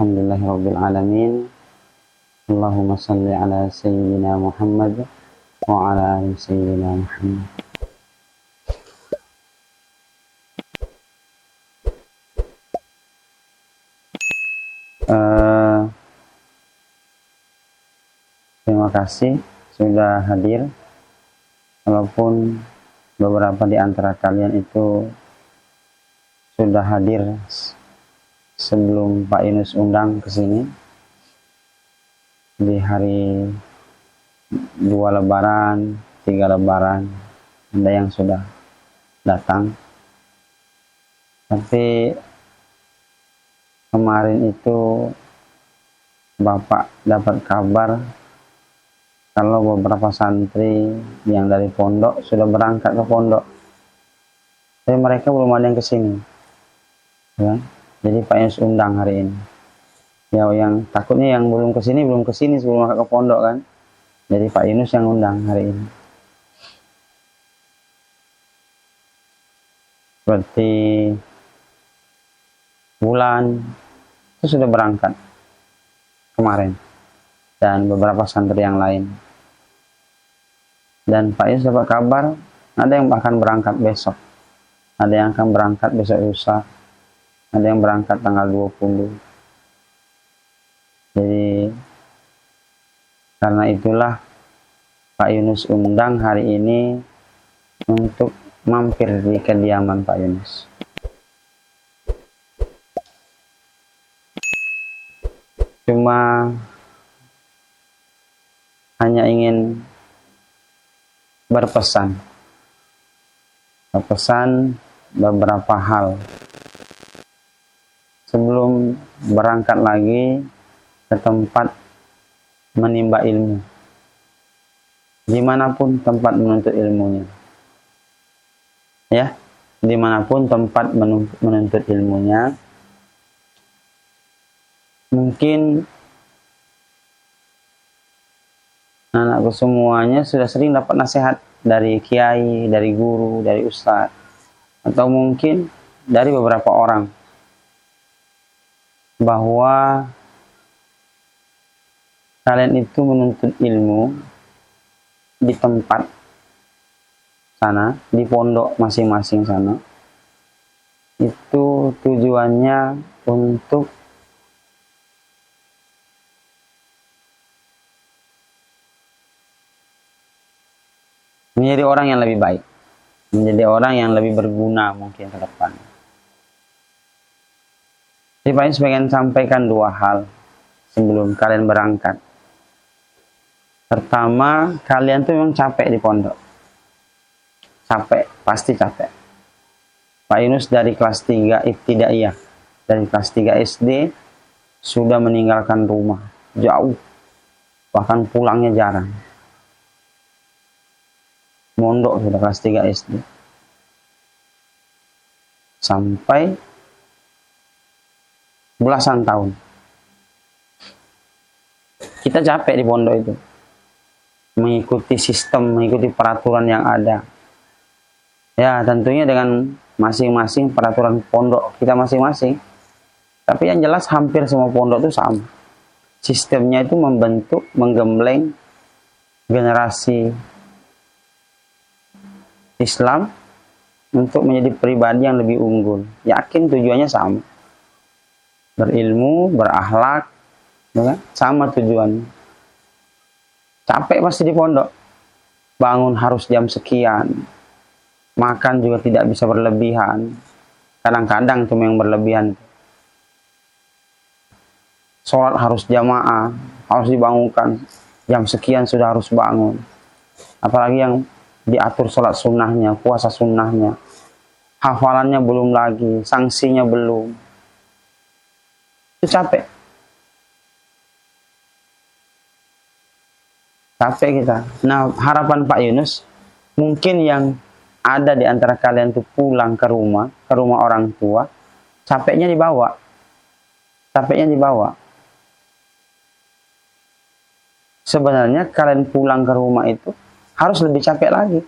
Alhamdulillahirabbil alamin. Allahumma shalli ala sayyidina Muhammad wa ala ali sayyidina Muhammad. Terima kasih sudah hadir, walaupun beberapa di antara kalian itu sudah hadir sebelum Pak Yunus undang ke sini di hari 2 Lebaran, 3 Lebaran, ada yang sudah datang. Tapi kemarin itu Bapak dapat kabar kalau beberapa santri yang dari pondok sudah berangkat ke pondok, tapi mereka belum ada yang kesini, ya. Jadi Pak Yunus undang hari ini. Ya, yang takutnya yang belum kesini sebelum ke pondok kan. Jadi Pak Yunus yang undang hari ini. Seperti Bulan itu sudah berangkat kemarin, dan beberapa santri yang lain. Dan Pak Yunus dapat kabar ada yang akan berangkat besok, ada yang akan berangkat besok lusa, ada yang berangkat tanggal 20. Jadi karena itulah Pak Yunus undang hari ini untuk mampir di kediaman Pak Yunus. Cuma hanya ingin berpesan beberapa hal sebelum berangkat lagi ke tempat menimba ilmu, dimanapun tempat menuntut ilmunya, ya, dimanapun tempat menuntut ilmunya. Mungkin anakku semuanya sudah sering dapat nasihat dari kiai, dari guru, dari ustadz, atau mungkin dari beberapa orang, bahwa kalian itu menuntut ilmu di tempat sana, di pondok masing-masing sana, itu tujuannya untuk menjadi orang yang lebih baik, menjadi orang yang lebih berguna mungkin ke depan. Jadi Pak Yunus pengen sampaikan 2 hal sebelum kalian berangkat. Pertama, kalian tuh memang capek di pondok. Capek, pasti capek. Pak Yunus dari kelas 3 ibtidaiyah, dari kelas 3 SD sudah meninggalkan rumah jauh, bahkan pulangnya jarang. Mondok sudah kelas 3 SD sampai belasan tahun. Kita capek di pondok itu, mengikuti sistem, mengikuti peraturan yang ada. Ya, tentunya dengan masing-masing peraturan pondok kita masing-masing. Tapi yang jelas hampir semua pondok itu sama. Sistemnya itu membentuk, menggembleng generasi Islam untuk menjadi pribadi yang lebih unggul. Yakin tujuannya sama. Berilmu, berakhlak, ya, sama tujuannya. Capek pasti di pondok. Bangun harus jam sekian. Makan juga tidak bisa berlebihan. Kadang-kadang cuma yang berlebihan. Sholat harus jamaah, harus dibangunkan. Jam sekian sudah harus bangun. Apalagi yang diatur sholat sunnahnya, puasa sunnahnya, hafalannya belum lagi, sanksinya belum. Itu capek. Capek kita. Nah, harapan Pak Yunus, mungkin yang ada di antara kalian itu pulang ke rumah orang tua, capeknya dibawa. Capeknya dibawa. Sebenarnya kalian pulang ke rumah itu harus lebih capek lagi.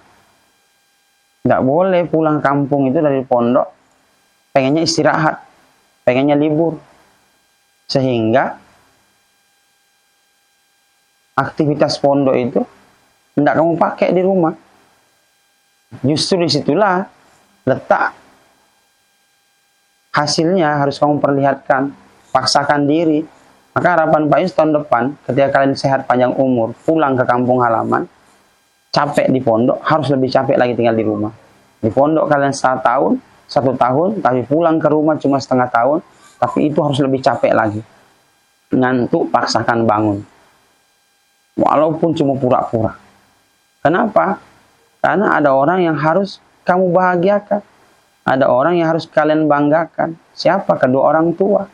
Nggak boleh pulang kampung itu dari pondok pengennya istirahat, pengennya libur. Sehingga aktivitas pondok itu tidak kamu pakai di rumah. Justru disitulah letak hasilnya, harus kamu perlihatkan, paksakan diri. Maka harapan Pak Yunus tahun depan, ketika kalian sehat panjang umur, pulang ke kampung halaman, capek di pondok, harus lebih capek lagi tinggal di rumah. Di pondok kalian 1 tahun, tapi pulang ke rumah cuma setengah tahun, tapi itu harus lebih capek lagi. Ngantuk, paksakan bangun. Walaupun cuma pura-pura. Kenapa? Karena ada orang yang harus kamu bahagiakan. Ada orang yang harus kalian banggakan. Siapa? Kedua orang tua.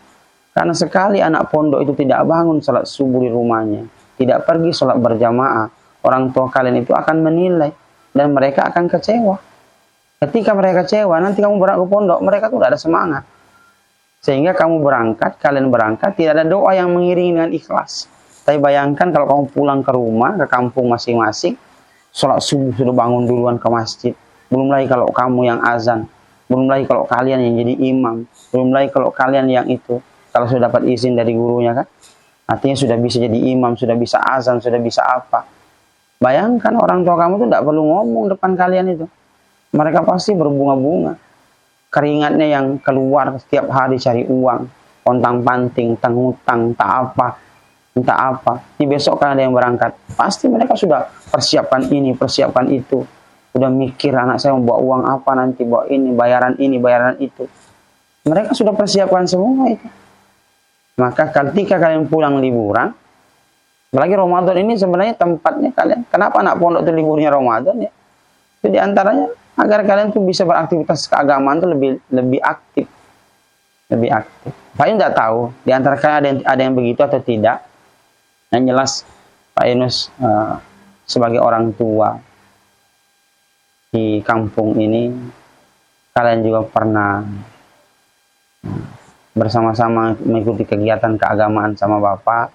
Karena sekali anak pondok itu tidak bangun sholat subuh di rumahnya, tidak pergi sholat berjamaah, orang tua kalian itu akan menilai dan mereka akan kecewa. Ketika mereka kecewa, nanti kamu berangkat ke pondok, mereka tuh tidak ada semangat. Sehingga kamu berangkat, kalian berangkat, tidak ada doa yang mengiringi dengan ikhlas. Tapi bayangkan kalau kamu pulang ke rumah, ke kampung masing-masing, sholat subuh sudah bangun duluan ke masjid. Belum lagi kalau kamu yang azan, belum lagi kalau kalian yang jadi imam, belum lagi kalau kalian yang itu. Kalau sudah dapat izin dari gurunya kan, artinya sudah bisa jadi imam, sudah bisa azan, sudah bisa apa. Bayangkan orang tua kamu tuh tidak perlu ngomong depan kalian itu. Mereka pasti berbunga-bunga. Keringatnya yang keluar setiap hari cari uang, pontang-panting, tangutang, tak apa, entah apa. Di besok kan ada yang berangkat. Pasti mereka sudah persiapkan ini, persiapkan itu. Sudah mikir anak saya mau bawa uang apa nanti, bawa ini, bayaran itu. Mereka sudah persiapkan semua itu. Maka ketika kalian pulang liburan, apalagi Ramadan ini sebenarnya tempatnya kalian. Kenapa anak pondok itu liburnya Ramadan ya? Itu diantaranya agar kalian tuh bisa beraktivitas keagamaan tuh lebih aktif. Lebih aktif. Pak Yunus tidak tahu diantara kalian ada yang begitu atau tidak. Yang jelas Pak Yunus sebagai orang tua di kampung ini, kalian juga pernah bersama-sama mengikuti kegiatan keagamaan sama Bapak.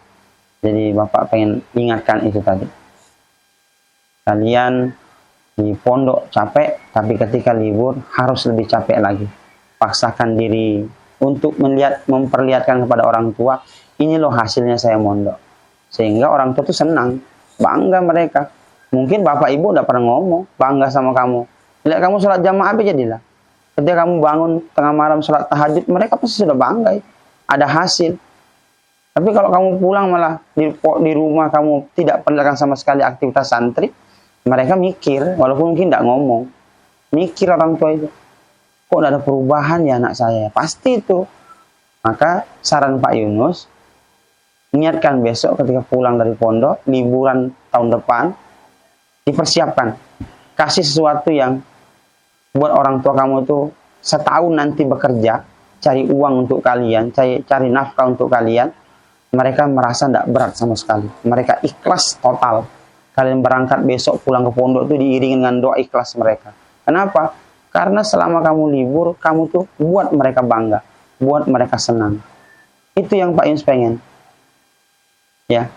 Jadi Bapak pengen ingatkan itu tadi. Kalian di pondok capek, tapi ketika libur harus lebih capek lagi. Paksakan diri untuk memperlihatkan kepada orang tua, ini loh hasilnya saya mondok. Sehingga orang tua itu senang, bangga mereka. Mungkin Bapak Ibu udah pernah ngomong, bangga sama kamu. Lihat kamu sholat jamaah aja jadilah. Ketika kamu bangun tengah malam sholat tahajud, mereka pasti sudah bangga. Ada hasil. Tapi kalau kamu pulang malah di rumah kamu tidak perlihatkan sama sekali aktivitas santri, mereka mikir, walaupun mungkin tidak ngomong. Mikir orang tua itu. Kok tidak ada perubahan ya anak saya? Pasti itu. Maka saran Pak Yunus, niatkan besok ketika pulang dari pondok, liburan tahun depan, dipersiapkan. Kasih sesuatu yang buat orang tua kamu tuh setahun nanti bekerja, cari uang untuk kalian, cari nafkah untuk kalian, mereka merasa tidak berat sama sekali. Mereka ikhlas total. Kalian berangkat besok pulang ke pondok itu diiringi dengan doa ikhlas mereka. Kenapa? Karena selama kamu libur, kamu tuh buat mereka bangga, buat mereka senang. Itu yang Pak Yunus pengen. Ya,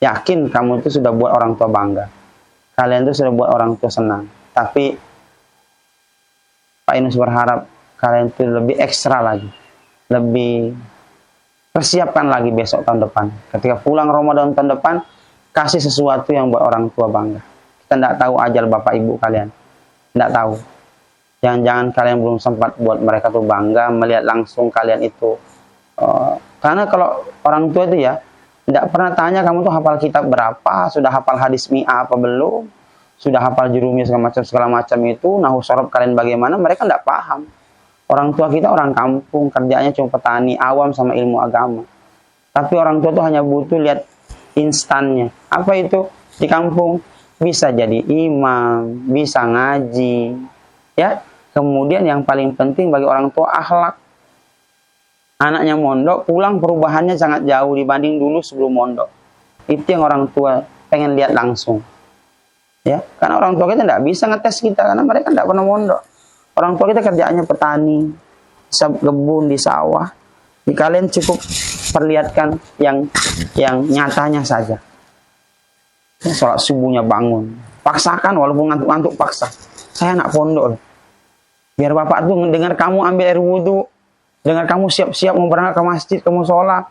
yakin kamu itu sudah buat orang tua bangga. Kalian tuh sudah buat orang tua senang. Tapi Pak Yunus berharap kalian itu lebih ekstra lagi, lebih persiapkan lagi besok tahun depan. Ketika pulang Ramadan tahun depan, kasih sesuatu yang buat orang tua bangga. Kita tidak tahu ajal Bapak Ibu kalian, tidak tahu. Jangan-jangan kalian belum sempat buat mereka tuh bangga melihat langsung kalian itu. Karena kalau orang tua itu ya tidak pernah tanya kamu tuh hafal kitab berapa, sudah hafal hadis mi'ah apa belum, sudah hafal jurumnya segala macam itu, nahu sorob kalian bagaimana, mereka tidak paham. Orang tua kita orang kampung, kerjanya cuma petani, awam sama ilmu agama. Tapi orang tua tuh hanya butuh lihat instannya. Apa itu? Di kampung bisa jadi imam, bisa ngaji, ya. Kemudian yang paling penting bagi orang tua akhlak. Anaknya mondok, pulang perubahannya sangat jauh dibanding dulu sebelum mondok. Itu yang orang tua pengen lihat langsung. Ya, karena orang tua kita tidak bisa ngetes kita karena mereka tidak pernah mondok. Orang tua kita kerjaannya petani, kebun di sawah. Di kalian cukup perlihatkan yang nyatanya saja. Ya, sholat subuhnya bangun, paksakan walaupun ngantuk-ngantuk paksa. Saya anak pondok loh. Biar Bapak tuh dengar kamu ambil air wudhu, dengar kamu siap-siap mau berangkat ke masjid, kamu sholat,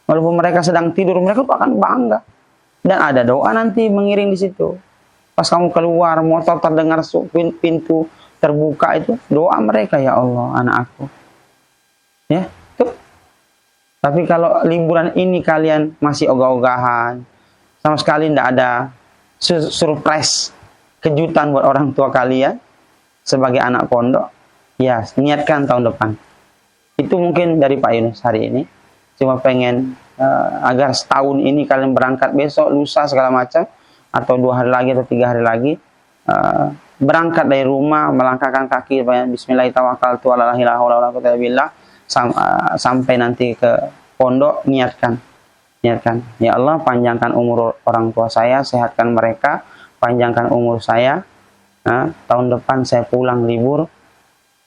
Walaupun mereka sedang tidur, mereka tuh akan bangga. Dan ada doa nanti mengiring di situ. Pas kamu keluar, motor terdengar pintu terbuka itu, doa mereka, ya Allah, anak aku. Ya, tuh. Tapi kalau liburan ini kalian masih ogah-ogahan, sama sekali tidak ada surprise, kejutan buat orang tua kalian sebagai anak pondok, ya niatkan tahun depan. Itu mungkin dari Pak Yunus hari ini. Cuma pengen agar setahun ini kalian berangkat besok, lusa, segala macam, atau 2 hari lagi atau 3 hari lagi, berangkat dari rumah, melangkahkan kaki, Bismillahirrahmanirrahim, sampai nanti ke pondok, niatkan, ya Allah, panjangkan umur orang tua saya, sehatkan mereka, panjangkan umur saya, tahun depan saya pulang libur,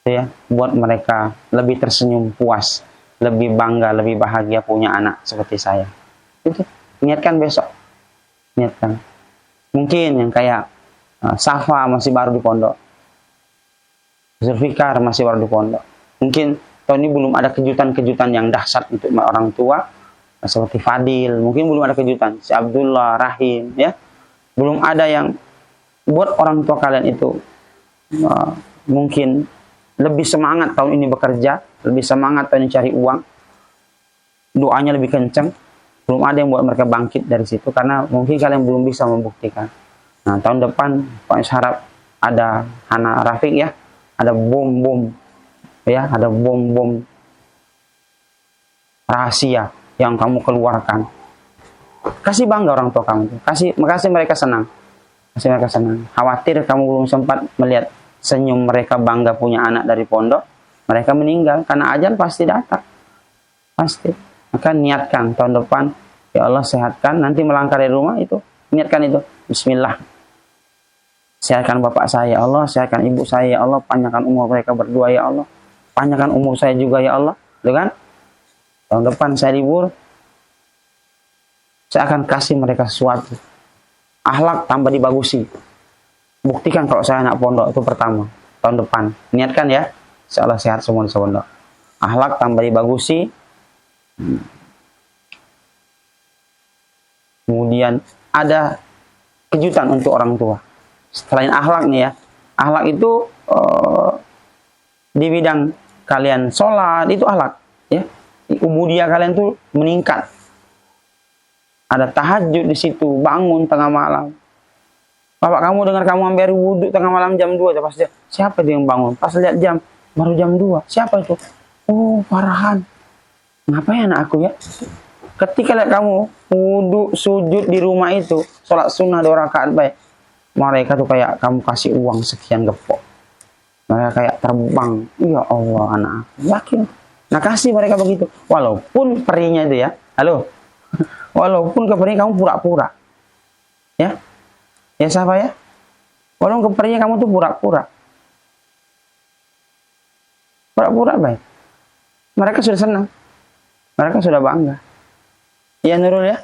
ya, buat mereka lebih tersenyum puas, lebih bangga, lebih bahagia punya anak seperti saya. Itu niatkan besok, niatkan. Mungkin yang kayak Safa masih baru di pondok, Zulfikar masih baru di pondok, mungkin tahun ini belum ada kejutan-kejutan yang dahsyat untuk orang tua, seperti Fadil, mungkin belum ada kejutan, si Abdullah, Rahim, ya, belum ada yang buat orang tua kalian itu mungkin lebih semangat tahun ini bekerja, lebih semangat tahun ini cari uang, doanya lebih kencang. Belum ada yang buat mereka bangkit dari situ, karena mungkin kalian belum bisa membuktikan. Nah, tahun depan Pak harap ada Hana Rafiq, ya, ada bom-bom, ya, ada bom-bom rahasia yang kamu keluarkan. Kasih bangga orang tua kamu, makasih mereka senang. Khawatir kamu belum sempat melihat senyum mereka bangga punya anak dari pondok, mereka meninggal, karena ajal pasti datang. Pasti. Maka niatkan tahun depan, ya Allah sehatkan, nanti melangkah dari rumah itu, niatkan itu, bismillah. Sehatkan bapak saya, ya Allah, sehatkan ibu saya, ya Allah, panjangkan umur mereka berdua, ya Allah. Panjangkan umur saya juga, ya Allah. Kan? Tahun depan saya libur, saya akan kasih mereka sesuatu. Akhlak tambah dibagusi. Buktikan kalau saya anak pondok, itu pertama. Tahun depan. Niatkan, ya. Insyaallah sehat semua di pondok. Akhlak tambah dibagusi. Kemudian ada kejutan untuk orang tua. Selain akhlak nih, ya. Akhlak itu di bidang kalian sholat, itu akhlak. Ya. Ubudiyah kalian tuh meningkat. Ada tahajud di situ, bangun tengah malam. Bapak kamu dengar kamu ambil wudhu tengah malam jam 2, pas dia, siapa dia yang bangun? Pas lihat jam, baru jam 2. Siapa itu? Oh, Farhan. Ngapain anak aku, ya? Ketika lihat kamu wudhu, sujud di rumah itu, sholat sunnah 2 rakaat baik, mereka tuh kayak kamu kasih uang sekian gepok. Mereka kayak terbang. Ya Allah, anak aku. Yakin. Nah, kasih mereka begitu. Walaupun perinya itu, ya. Halo. Walaupun keperinya kamu pura-pura. Ya. Ya siapa, ya? Walaupun keperinya kamu tuh pura-pura. Pura-pura baik. Mereka sudah senang. Mereka sudah bangga. Ya Nurul, ya.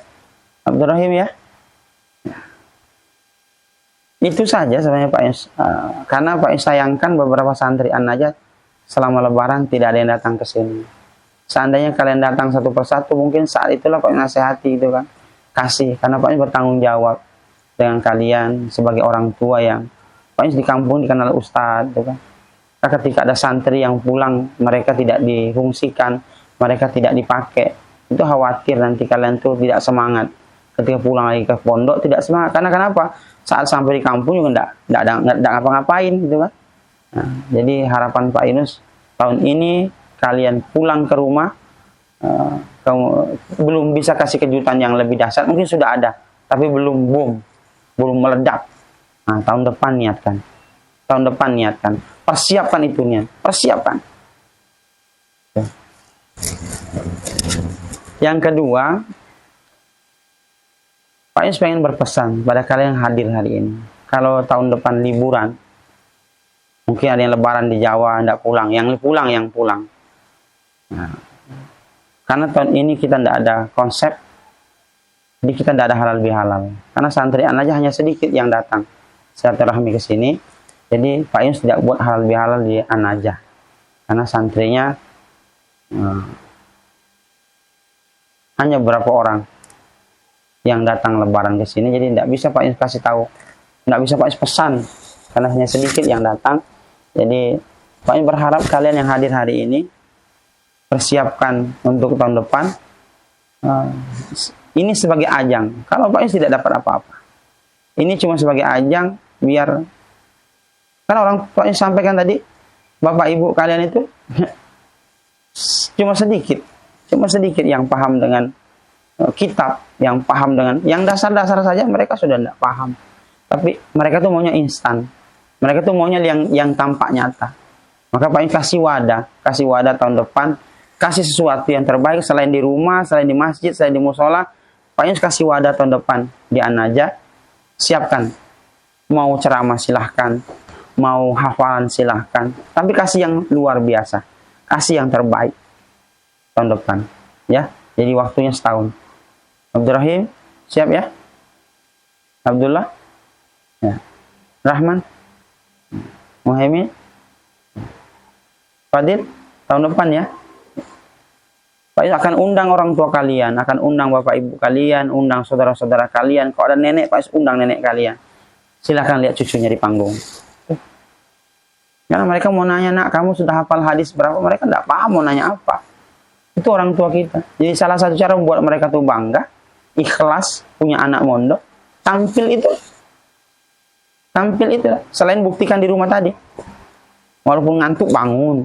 Abdurrahim, ya. Itu saja sebenarnya Pak Yus. Karena Pak Yus sayangkan beberapa santri An-Najat selama lebaran tidak ada yang datang ke sini. Seandainya kalian datang satu persatu, mungkin saat itulah Pak Yus nasihati itu kan. Kasih, karena Pak Yus bertanggung jawab dengan kalian sebagai orang tua yang Pak Yus di kampung dikenal ustadz, gitu kan. Nah, ketika ada santri yang pulang, mereka tidak difungsikan, mereka tidak dipakai, itu khawatir nanti kalian tuh tidak semangat. Ketika pulang lagi ke pondok tidak semangat, karena kenapa? Saat sampai di kampung juga enggak ngapa-ngapain, gitu kan. Nah, jadi harapan Pak Yunus tahun ini kalian pulang ke rumah, kamu belum bisa kasih kejutan yang lebih dahsyat, mungkin sudah ada, tapi belum meledak. Nah, tahun depan niatkan, persiapkan itu, persiapkan. Yang kedua, Pak Yus pengen berpesan pada kalian yang hadir hari ini. Kalau tahun depan liburan, mungkin ada yang lebaran di Jawa, tidak pulang. Yang pulang. Nah, karena tahun ini kita tidak ada konsep, jadi kita tidak ada halal bihalal. Karena santri aja hanya sedikit yang datang silaturahmi ke sini. Jadi Pak Yus tidak buat halal bihalal di An-Najah. Karena santrinya hanya beberapa orang yang datang lebaran ke sini, jadi tidak bisa Pak Yunus kasih tahu, tidak bisa Pak Yunus pesan, karena hanya sedikit yang datang. Jadi Pak Yunus berharap kalian yang hadir hari ini persiapkan untuk tahun depan. Ini sebagai ajang. Kalau Pak Yunus tidak dapat apa-apa, ini cuma sebagai ajang biar, kan orang Pak Yunus sampaikan tadi, Bapak Ibu kalian itu cuma sedikit yang paham dengan kitab, yang paham dengan yang dasar-dasar saja mereka sudah tidak paham. Tapi mereka tuh maunya instan, mereka tuh maunya yang tampak nyata. Maka Pak Yunus kasih wadah tahun depan, kasih sesuatu yang terbaik selain di rumah, selain di masjid, selain di musola. Pak Yunus kasih wadah tahun depan di An-Najah, siapkan. Mau ceramah silahkan, mau hafalan silahkan, tapi kasih yang luar biasa, kasih yang terbaik tahun depan, ya. Jadi waktunya setahun. Abdurrahim, siap ya? Abdullah, ya. Rahman, Muhaimin, Fadil, tahun depan ya. Pak Yunus akan undang orang tua kalian, akan undang bapak ibu kalian, undang saudara-saudara kalian. Kalau ada nenek, Pak Yunus undang nenek kalian. Silahkan lihat cucunya di panggung. Karena mereka mau nanya, nak, kamu sudah hafal hadis berapa? Mereka tidak paham mau nanya apa. Itu orang tua kita. Jadi salah satu cara membuat mereka tuh bangga, ikhlas, punya anak mondok, tampil itu. Selain buktikan di rumah tadi. Walaupun ngantuk, bangun.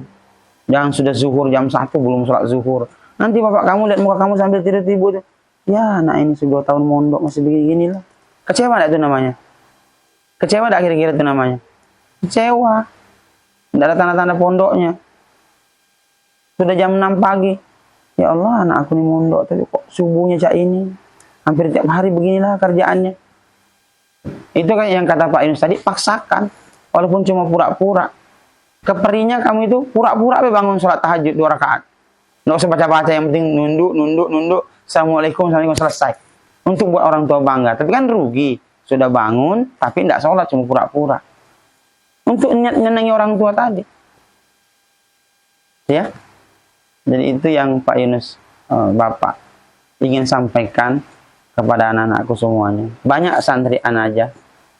Jangan sudah zuhur jam 1 belum sholat zuhur. Nanti bapak kamu lihat muka kamu sambil tidur-tidur. Ya, anak ini sudah 2 tahun mondok masih begini lah. Kecewa tidak itu namanya? Kecewa tidak kira-kira itu namanya? Kecewa. Tidak ada tanda-tanda pondoknya. Sudah jam 6 pagi. Ya Allah, anak aku ini mondok, tapi kok subuhnya cak ini. Hampir tiap hari beginilah kerjaannya. Itu kan yang kata Pak Yunus tadi, paksakan. Walaupun cuma pura-pura. Keperinya kamu itu pura-pura bangun sholat tahajud 2 rakaat. Nggak usah baca-baca, yang penting nunduk. Assalamualaikum, selesai. Untuk buat orang tua bangga. Tapi kan rugi. Sudah bangun, tapi tidak sholat, cuma pura-pura. Untuk nyenangi orang tua tadi. Ya. Jadi itu yang Pak Yunus, Bapak, ingin sampaikan kepada anak-anakku semuanya. Banyak santri An-Najah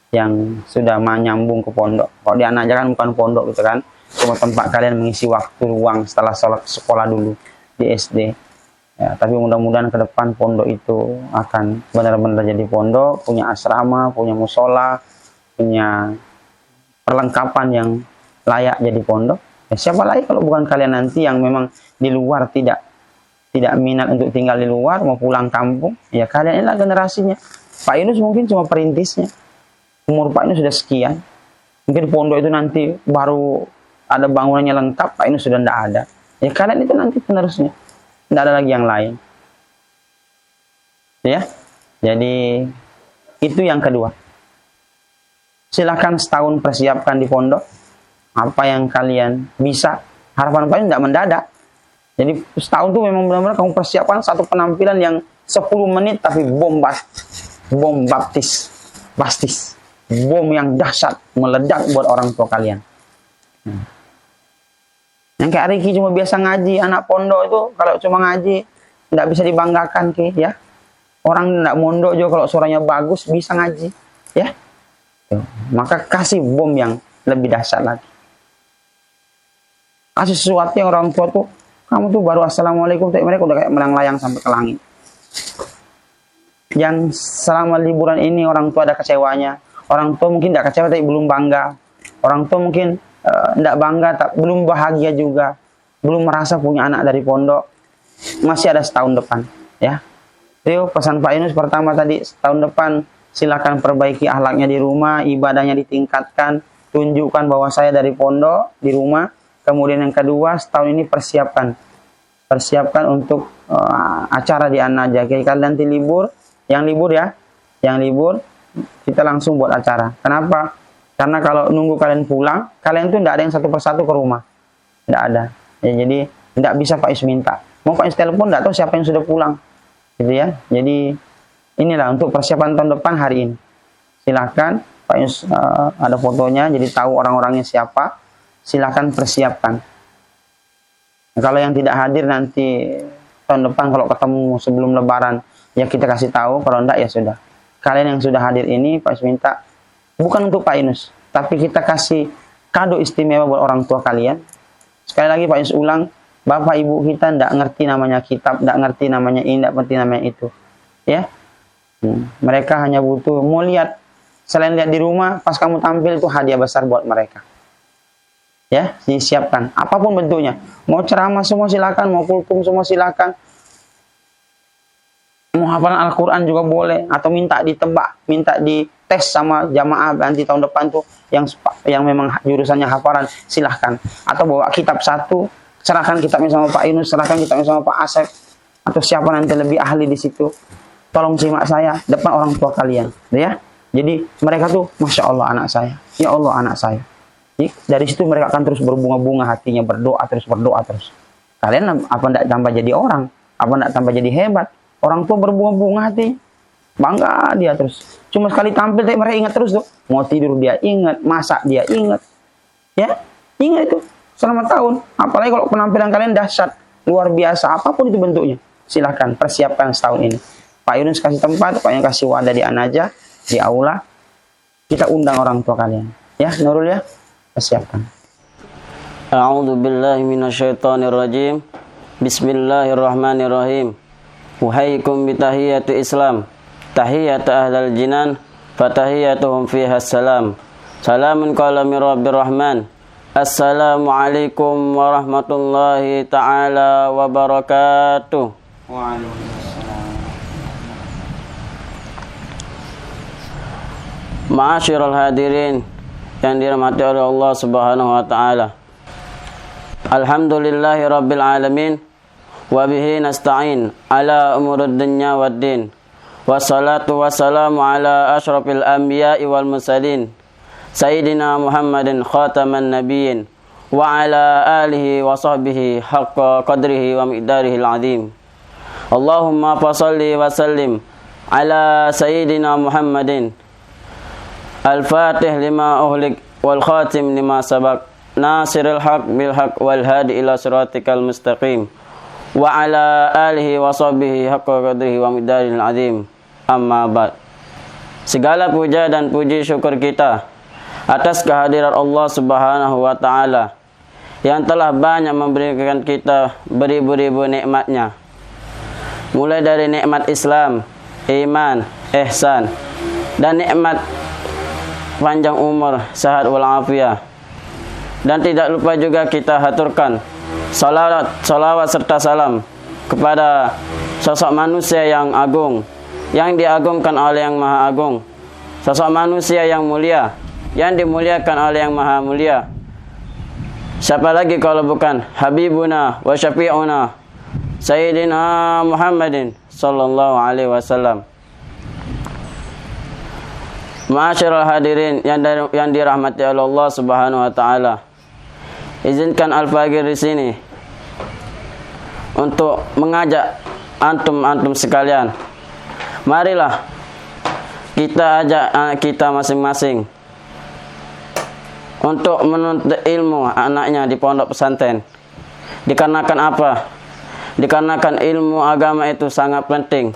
yang sudah menyambung ke pondok. Kalau di An-Najah kan bukan pondok gitu kan. Cuma tempat kalian mengisi waktu luang setelah sekolah dulu di SD. Ya, tapi mudah-mudahan ke depan pondok itu akan benar-benar jadi pondok, punya asrama, punya musola, punya perlengkapan yang layak jadi pondok. Ya, siapa lagi kalau bukan kalian nanti yang memang di luar tidak minat untuk tinggal di luar, mau pulang kampung. Ya kalian inilah generasinya. Pak Yunus mungkin cuma perintisnya. Umur Pak Yunus sudah sekian. Mungkin pondok itu nanti baru ada bangunannya lengkap, Pak Yunus sudah tidak ada. Ya kalian itu nanti penerusnya. Tidak ada lagi yang lain. Ya. Jadi itu yang kedua. Silahkan setahun persiapkan di pondok. Apa yang kalian bisa. Harapan Pak Yunus tidak mendadak. Jadi setahun itu memang benar-benar kamu persiapkan satu penampilan yang 10 menit tapi bom baptis. Bom yang dahsyat, meledak buat orang tua kalian. Yang kayak Riki cuma biasa ngaji, anak pondok itu kalau cuma ngaji tidak bisa dibanggakan ya. Orang tidak mondok juga kalau suaranya bagus bisa ngaji, ya. Maka kasih bom yang lebih dahsyat lagi. Kasih sesuatu yang orang tua tuh, kamu tuh baru assalamualaikum, tapi mereka udah kayak melayang sampai ke langit. Yang selama liburan ini orang tua ada kecewanya. Orang tua mungkin tidak kecewa tapi belum bangga. Orang tua mungkin tidak bangga, belum bahagia juga. Belum merasa punya anak dari pondok. Masih ada setahun depan. Ya. Itu pesan Pak Yunus pertama tadi, setahun depan silakan perbaiki akhlaknya di rumah, ibadahnya ditingkatkan, tunjukkan bahwa saya dari pondok di rumah. Kemudian yang kedua, setahun ini persiapkan untuk acara di An-Najah. Jadi kalian nanti libur, yang libur kita langsung buat acara. Kenapa? Karena kalau nunggu kalian pulang, kalian tuh tidak ada yang satu persatu ke rumah, tidak ada. Ya, jadi tidak bisa Pak Yus minta. Mau Pak Yus telepon, tidak tahu siapa yang sudah pulang, gitu ya. Jadi inilah untuk persiapan tahun depan hari ini. Silakan Pak Yus ada fotonya, jadi tahu orang-orangnya siapa. Silakan persiapkan. Nah, kalau yang tidak hadir nanti tahun depan kalau ketemu sebelum lebaran ya kita kasih tahu, kalau enggak ya sudah. Kalian yang sudah hadir ini Pak Yunus minta bukan untuk Pak Yunus, tapi kita kasih kado istimewa buat orang tua kalian. Sekali lagi Pak Yunus ulang, Bapak Ibu kita enggak ngerti namanya kitab, enggak ngerti namanya ini, enggak ngerti namanya itu. Ya. Mereka hanya butuh mau lihat, selain lihat di rumah, pas kamu tampil itu hadiah besar buat mereka. Ya, disiapkan apapun bentuknya. Mau ceramah semua silakan, mau kultum semua silakan. Mau hafalan Al-Qur'an juga boleh, atau minta ditebak, minta dites sama jamaah nanti tahun depan tuh yang memang jurusannya hafalan, silahkan. Atau bawa kitab satu, serahkan kitabnya sama Pak Yunus, serahkan kitabnya sama Pak Asep, atau siapa nanti lebih ahli di situ. Tolong simak saya depan orang tua kalian, ya. Jadi mereka tuh, Masya Allah anak saya, ya Allah anak saya. Dari situ mereka akan terus berbunga-bunga hatinya, berdoa terus. Kalian apa enggak tambah jadi orang? Apa enggak tambah jadi hebat? Orang tua berbunga-bunga hati, bangga dia terus. Cuma sekali tampil tapi mereka ingat terus tuh. Mau tidur dia ingat, masak dia ingat. Ya, ingat itu selama tahun. Apalagi kalau penampilan kalian dahsyat, luar biasa, apapun itu bentuknya. Silahkan persiapkan setahun ini. Pak Yunus kasih tempat, Pak Yunus kasih wadah di Anaja, di aula. Kita undang orang tua kalian. Ya, Nurul ya. Persiapkan. A'udzu billahi minasyaitonir rajim. Bismillahirrahmanirrahim. Uhayyikum bitahiyati Islam. Tahiyatu ahlal jinan, fatahiyatuhum fiha salam. Salamun qala min rabbir rahman. Assalamualaikum warahmatullahi taala wabarakatuh. Waalaikumsalam. Ma'asyiral hadirin yang dirahmati oleh Allah Subhanahu wa taala. Alhamdulillahi rabbil alamin wa bihi nasta'in ala umurud dunya waddin. Wassalatu wassalamu ala asyrafil anbiya'i wal mursalin sayyidina Muhammadin khataman nabiyyin wa ala alihi wa sahbihi haqqa qadrihi wa miqdarihil azim. Allahumma fasalli wa sallim ala sayyidina Muhammadin Al-Fatih lima uhlik wal khatim lima sabak nasiril haq bil haq wal hadi ila siratikal mustaqim wa ala alihi wa sahbihi haqqa qadrihi wa miqdarihil azim. Amma ba'd. Segala puja dan puji syukur kita atas kehadiran Allah Subhanahu wa taala yang telah banyak memberikan kita beribu-ribu nikmatnya. Mulai dari nikmat Islam, iman, ihsan, dan nikmat panjang umur, sehat walafiat. Dan tidak lupa juga kita haturkan salawat serta salam kepada sosok manusia yang agung, yang diagungkan oleh yang maha agung, sosok manusia yang mulia, yang dimuliakan oleh yang maha mulia. Siapa lagi kalau bukan Habibuna wa Syafi'una Sayyidina Muhammadin sallallahu alaihi wasallam. Ma'asyiral hadirin yang dirahmati oleh Allah Subhanahu wa taala. Izinkan Al-Faqir di sini untuk mengajak antum sekalian. Marilah kita ajak anak kita masing-masing untuk menuntut ilmu anaknya di pondok pesantren. Dikarenakan apa? Dikarenakan ilmu agama itu sangat penting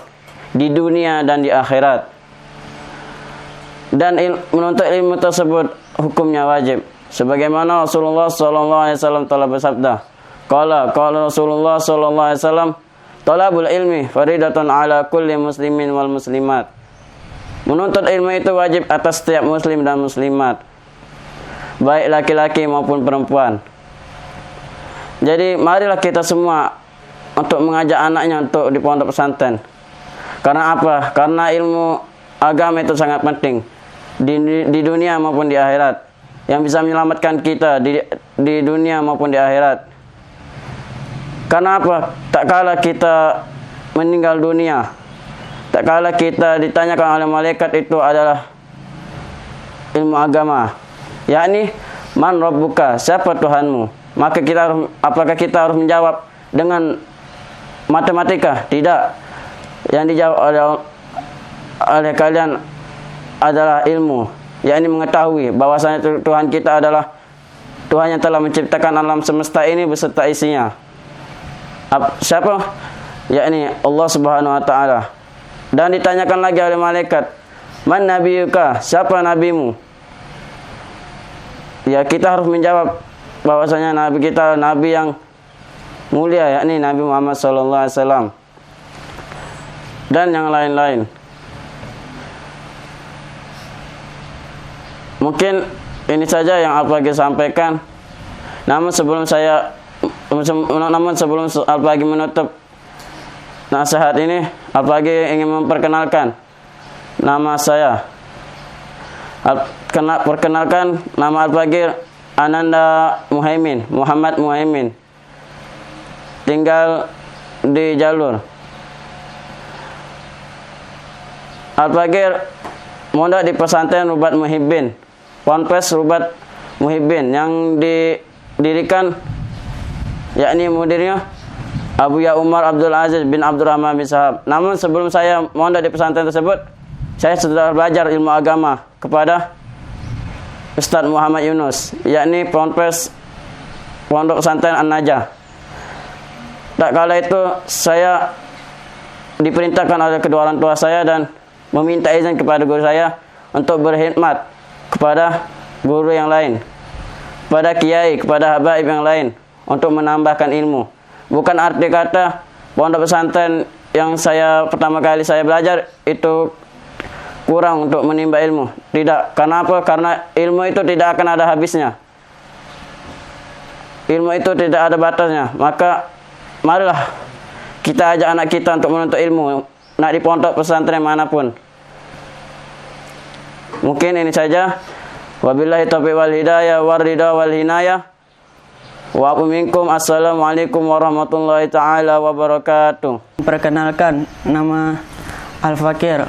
di dunia dan di akhirat. Dan menuntut ilmu tersebut hukumnya wajib. Sebagaimana Rasulullah SAW telah bersabda. Qala Rasulullah SAW, talabul ilmi faridatun ala kulli muslimin wal muslimat. Menuntut ilmu itu wajib atas setiap muslim dan muslimat, baik laki-laki maupun perempuan. Jadi marilah kita semua untuk mengajak anaknya untuk di pondok pesantren. Karena apa? Karena ilmu agama itu sangat penting di dunia maupun di akhirat, yang bisa menyelamatkan kita di dunia maupun di akhirat. Karena apa? Tak kala kita meninggal dunia, tak kala kita ditanyakan oleh malaikat itu adalah ilmu agama, yakni man rabbuka, siapa Tuhanmu? Maka apakah kita harus menjawab dengan matematika? Tidak. Yang dijawab oleh kalian adalah ilmu, yakni mengetahui bahwasanya Tuhan kita adalah Tuhan yang telah menciptakan alam semesta ini beserta isinya. Siapa yakni Allah Subhanahu wa taala. Dan ditanyakan lagi oleh malaikat, "Man nabiyuka?" Siapa nabimu? Ya, kita harus menjawab bahwasanya nabi kita nabi yang mulia, yakni Nabi Muhammad sallallahu alaihi wasallam. Dan yang lain-lain. Mungkin ini saja yang Al-Faqih sampaikan. Namun sebelum Al-Faqih menutup nasihat ini, Al-Faqih ingin memperkenalkan nama saya. Perkenalkan, nama Al-Faqih Ananda Muhaimin, Muhammad Muhaimin. Tinggal di Jalur. Al-Faqih mondok di pesantren Rubat Muhibbin, Ponpes Rubat Muhibbin, yang didirikan yakni mudirnya Abu Ya Umar Abdul Aziz bin Abdurrahman bin Sahab. Namun sebelum saya mondok di pesantren tersebut, saya sudah belajar ilmu agama kepada Ustadz Muhammad Yunus, yakni Ponpes Pondok Pesantren An-Najah. Tak kala itu saya diperintahkan oleh kedua orang tua saya dan meminta izin kepada guru saya untuk berkhidmat kepada guru yang lain, kepada kiai, kepada habaib yang lain untuk menambahkan ilmu. Bukan arti kata pondok pesantren yang pertama kali saya belajar itu kurang untuk menimba ilmu. Tidak. Kenapa? Karena ilmu itu tidak akan ada habisnya. Ilmu itu tidak ada batasnya. Maka marilah kita ajak anak kita untuk menuntut ilmu, nak di pondok pesantren manapun. Mungkin ini saja. Wabillahi taufiq wal hidayah war ridha wal hinayah. Wa minkum. Assalamualaikum warahmatullahi taala wabarakatuh. Perkenalkan, nama Al-Fakir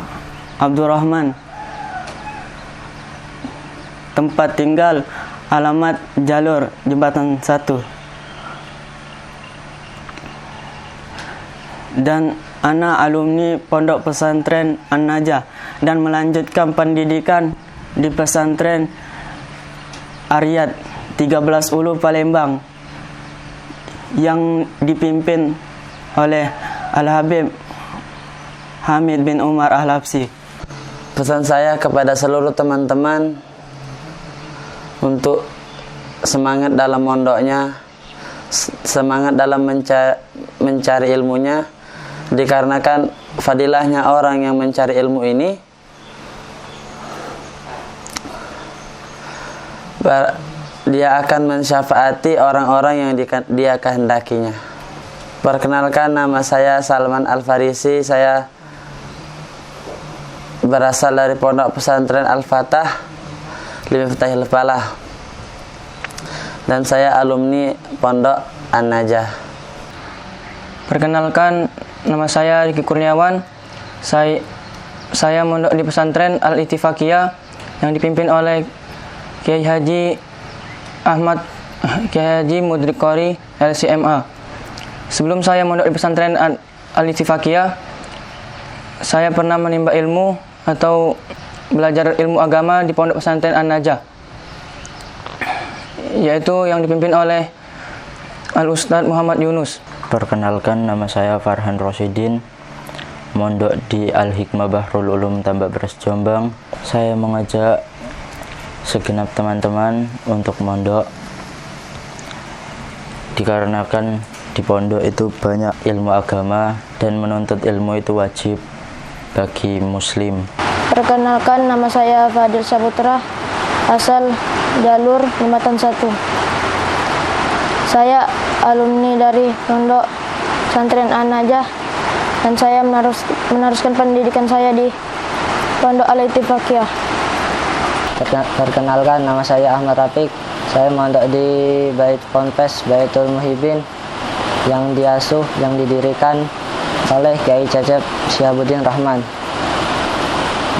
Abdurrahman. Tempat tinggal, alamat Jalur, Jembatan 1. Dan anak alumni Pondok Pesantren An-Najah dan melanjutkan pendidikan di Pesantren Aryat 13 Ulu Palembang yang dipimpin oleh Al-Habib Hamid bin Umar Al-Habsyi. Pesan saya kepada seluruh teman-teman untuk semangat dalam mondoknya, semangat dalam mencari ilmunya, dikarenakan fadilahnya orang yang mencari ilmu ini dia akan mensyafaati orang-orang yang dia kehendakinya. Perkenalkan, nama saya Salman Al-Farisi. Saya berasal dari Pondok Pesantren Al-Fatah Limitahil Falah, dan saya alumni Pondok An-Najah. Perkenalkan, nama saya Riki Kurniawan. Saya mondok di pesantren Al-Ittifaqiyah yang dipimpin oleh Kiai Haji Mudrik Qori LCMA. Sebelum saya mondok di pesantren Al-Ittifaqiyah, saya pernah menimba ilmu atau belajar ilmu agama di Pondok Pesantren An-Najah, yaitu yang dipimpin oleh Al-Ustadz Muhammad Yunus. Perkenalkan, nama saya Farhan Rosidin, mondok di Al-Hikmah Bahrul Ulum Tambak Beras Jombang. Saya mengajak segenap teman-teman untuk mondok, dikarenakan di pondok itu banyak ilmu agama dan menuntut ilmu itu wajib bagi muslim. Perkenalkan, nama saya Fadil Saputra, asal Jalur Jembatan 1. Saya alumni dari Pondok Pesantren An-Najah dan saya meneruskan pendidikan saya di Pondok Al-Ittifaqiyah. Perkenalkan, nama saya Ahmad Rafiq. Saya mondok di Bait Ponpes Baitul Muhibbin yang didirikan oleh Kiai Cecep Syihabuddin Rahman.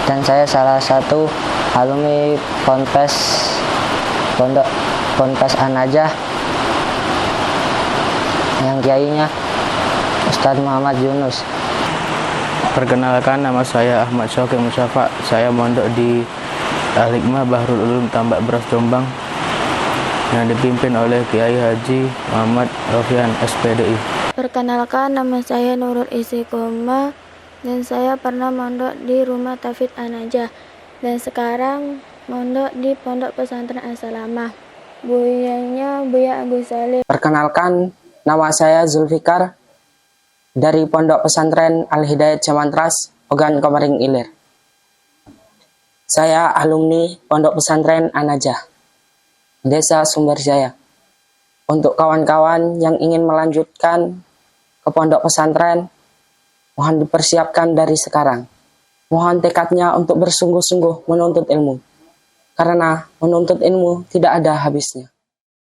Dan saya salah satu alumni Pondok Ponpes An-Najah yang kiainya Ustadz Muhammad Yunus. Perkenalkan, nama saya Ahmad Syauqi Musyafa. Saya mondok di Al-Hikmah Bahrul Ulum Tambak Beras Jombang yang dipimpin oleh Kiai Haji Muhammad Rofian SPDI. Perkenalkan, nama saya Nurul Istiqomah dan saya pernah mondok di rumah Tafid An-Najah dan sekarang mondok di Pondok Pesantren As-Salamah. Buyanya Buya Agus Salim. Perkenalkan, nama saya Zulfikar dari Pondok Pesantren Al-Hidayat Jamantras, Ogan Komering Ilir. Saya alumni Pondok Pesantren An-Najah, Desa Sumberjaya. Untuk kawan-kawan yang ingin melanjutkan ke pondok pesantren, mohon dipersiapkan dari sekarang. Mohon tekadnya untuk bersungguh-sungguh menuntut ilmu, karena menuntut ilmu tidak ada habisnya.